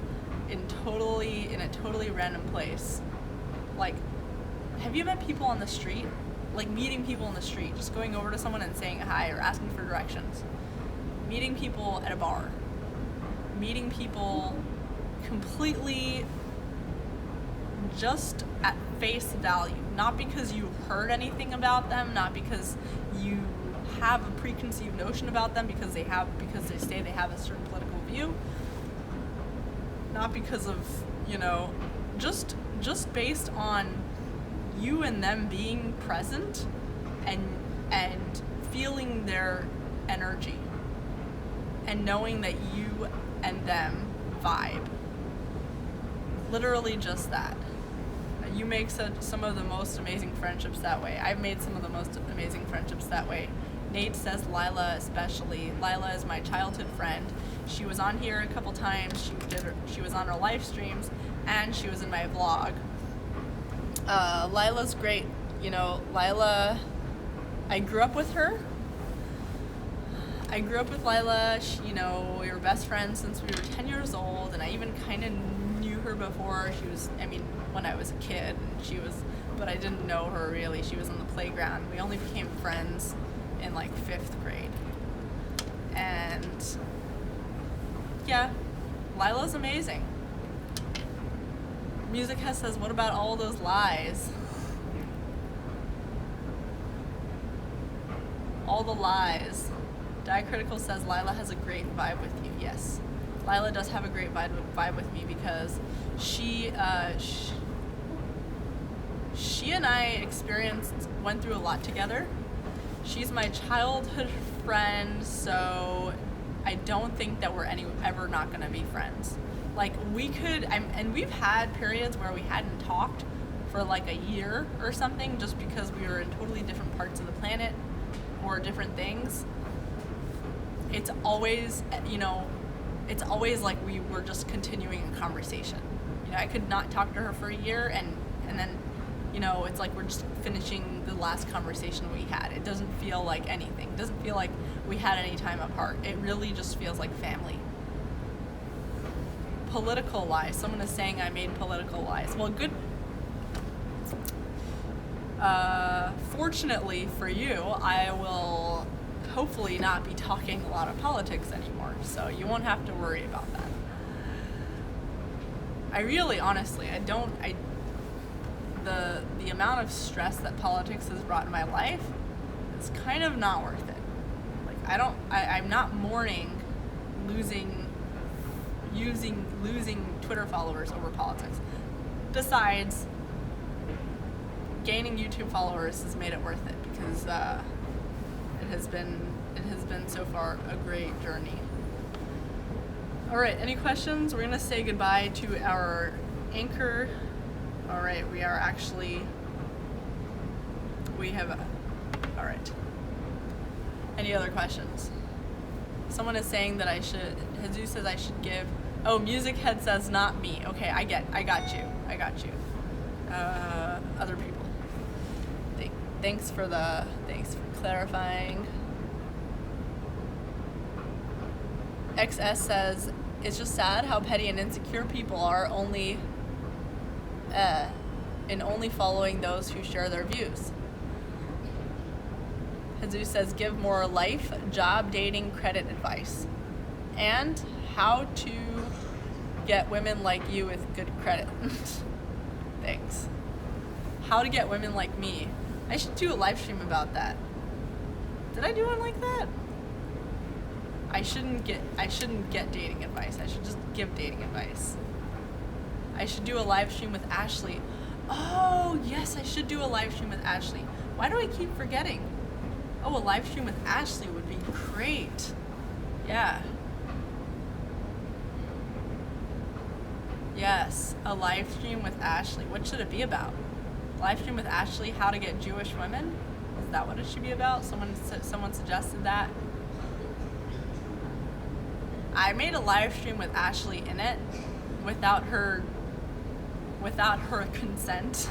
in a totally random place. Like, have you met people on the street? Like, meeting people on the street, just going over to someone and saying hi or asking for directions. Meeting people at a bar. Meeting people completely just at face value, not because you heard anything about them, not because you have a preconceived notion about them because they say they have a certain political view, not because of, just based on you and them being present and feeling their energy and knowing that you and them vibe. Literally just that. You make some of the most amazing friendships that way. I've made some of the most amazing friendships that way. Nate says Lila especially. Lila is my childhood friend. She was on here a couple times. She was on our live streams, and she was in my vlog. Lila's great. Lila, I grew up with her. I grew up with Lila. We were best friends since we were 10 years old, and I even kind of knew her before when I was a kid, but I didn't know her really. She was on the playground. We only became friends in like 5th grade. And yeah, Lila's amazing. Musica says, what about all those lies? All the lies. Diacritical says Lila has a great vibe with you. Yes, Lila does have a great vibe with me because she and I went through a lot together. She's my childhood friend, so I don't think that we're ever not gonna be friends. Like and we've had periods where we hadn't talked for like a year or something, just because we were in totally different parts of the planet or different things. It's always, it's always like we were just continuing a conversation. I could not talk to her for a year and then, it's like we're just finishing the last conversation we had. It doesn't feel like anything. It doesn't feel like we had any time apart. It really just feels like family. Political lies. Someone is saying I made political lies. Well, good. Fortunately for you, I will hopefully not be talking a lot of politics anymore, so you won't have to worry about that. I really, honestly, the amount of stress that politics has brought in my life is kind of not worth it. Like, I'm not mourning losing Twitter followers over politics. Besides, gaining YouTube followers has made it worth it, because it has been so far a great journey. All right, any questions? We're gonna say goodbye to our anchor. All right, all right. Any other questions? Someone is saying that Jesus says I should give, Music Head says not me. Okay, I got you. Other people. Thanks for clarifying. XS says, it's just sad how petty and insecure people are only following those who share their views. Jesus says, give more life, job, dating, credit advice. And how to get women like you with good credit. Thanks. How to get women like me. I should do a live stream about that. Did I do one like that? I shouldn't get dating advice. I should just give dating advice. I should do a live stream with Ashley. Oh, yes, I should do a live stream with Ashley. Why do I keep forgetting? Oh, a live stream with Ashley would be great. Yeah. Yes, a live stream with Ashley. What should it be about? Live stream with Ashley, how to get Jewish women? Is that what it should be about? Someone suggested that. I made a live stream with Ashley in it without her consent,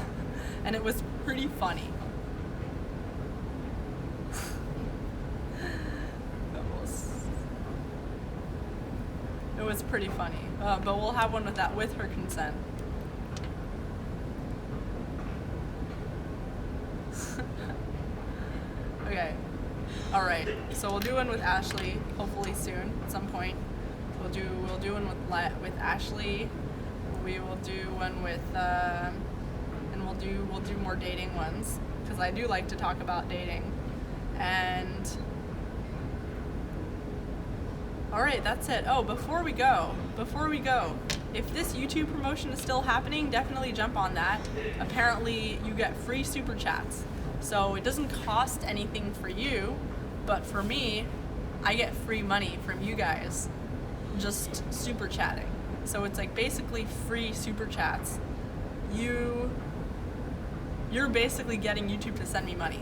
and it was pretty funny. It was pretty funny, but we'll have one with her consent. Okay, all right. So we'll do one with Ashley, hopefully soon, at some point. We'll do one with Ashley. We will do one with, and we'll do more dating ones, because I do like to talk about dating. And all right, that's it. Oh, before we go, if this YouTube promotion is still happening, definitely jump on that. Apparently, you get free super chats. So it doesn't cost anything for you, but for me, I get free money from you guys just super chatting. So it's like basically free super chats. You're basically getting YouTube to send me money,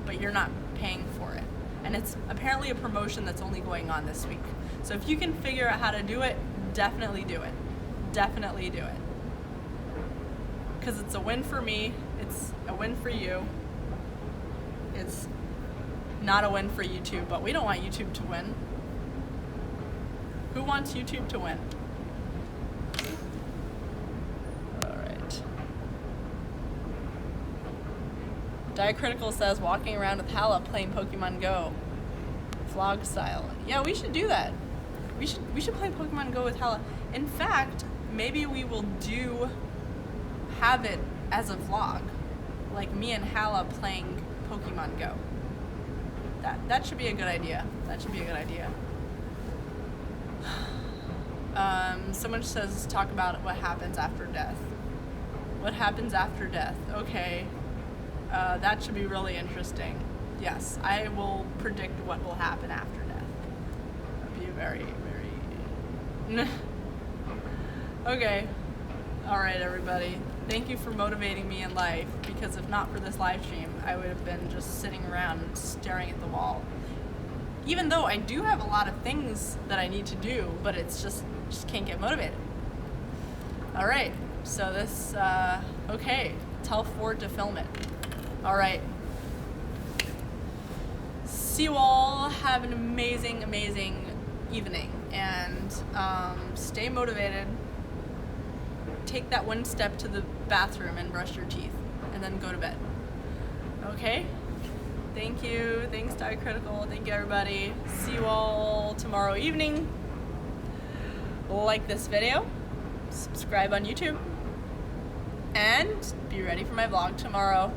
but you're not paying for it. And it's apparently a promotion that's only going on this week. So if you can figure out how to do it, definitely do it. Definitely do it. Because it's a win for me, it's a win for you. It's not a win for YouTube, but we don't want YouTube to win. Who wants YouTube to win? All right. Diacritical says, walking around with Hala playing Pokemon Go. Vlog style. Yeah, we should do that. We should play Pokemon Go with Hala. In fact, maybe we will have it as a vlog. Like me and Hala playing Pokemon Go. That should be a good idea. That should be a good idea. Someone says talk about what happens after death. What happens after death? Okay. That should be really interesting. Yes, I will predict what will happen after death. That'd be very, very... Okay. Alright, everybody. Thank you for motivating me in life, because if not for this live stream, I would have been just sitting around and staring at the wall. Even though I do have a lot of things that I need to do, but it's just can't get motivated. Alright, so this, okay. Tell Ford to film it. Alright. See you all. Have an amazing, amazing evening. And stay motivated. Take that one step to the bathroom and brush your teeth. And then go to bed. Okay? Thank you. Thanks, Diacritical. Thank you, everybody. See you all tomorrow evening. Like this video. Subscribe on YouTube. And be ready for my vlog tomorrow.